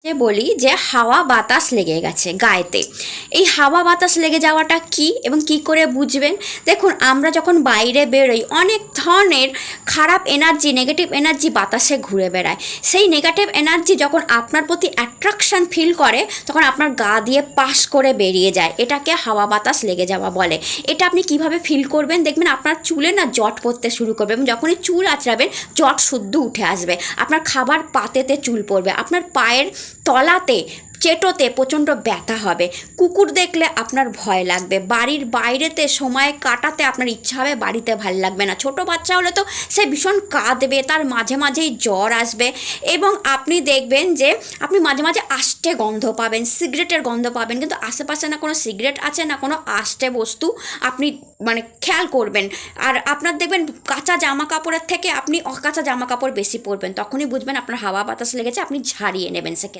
যে বলি যে হাওয়া বাতাস লেগে গেছে গায়েতে। এই হাওয়া বাতাস লেগে যাওয়াটা কি এবং কি করে বুঝবেন? দেখুন, আমরা যখন বাইরে বেরোই অনেক ধরনের খারাপ এনার্জি, নেগেটিভ এনার্জি বাতাসে ঘুরে বেড়ায়। সেই নেগেটিভ এনার্জি যখন আপনার প্রতি অ্যাট্রাকশান ফিল করে তখন আপনার গা দিয়ে পাস করে বেরিয়ে যায়। এটাকে হাওয়া বাতাস লেগে যাওয়া বলে। এটা আপনি কিভাবে ফিল করবেন? দেখবেন আপনার চুলে না জট পড়তে শুরু করবে এবং যখনই চুল আঁচড়াবেন জট শুদ্ধ উঠে আসবে। আপনার খাবার পাতেতে চুল পড়বে, আপনার পায়ের তলাতে চেটোতে প্রচণ্ড ব্যথা হবে, কুকুর দেখলে আপনার ভয় লাগবে, বাড়ির বাইরেতে সময় কাটাতে আপনার ইচ্ছা হবে, বাড়িতে ভাল লাগবে না। ছোট বাচ্চা হলে তো সে ভীষণ কাঁদবে, তার মাঝে মাঝেই জ্বর আসবে এবং আপনি দেখবেন যে আপনি মাঝে মাঝে আষ্টে গন্ধ পাবেন, সিগারেটের গন্ধ পাবেন, কিন্তু আশেপাশে না কোনো সিগারেট আছে না কোনো আষ্টে বস্তু আপনি খেয়াল করবেন। আর আপনার দেখবেন কাঁচা জামা কাপড়ের থেকে আপনি অকাঁচা জামা কাপড় বেশি পরবেন, তখনই বুঝবেন আপনার হাওয়া বাতাস লেগেছে, আপনি ঝাড়িয়ে নেবেন সেকে।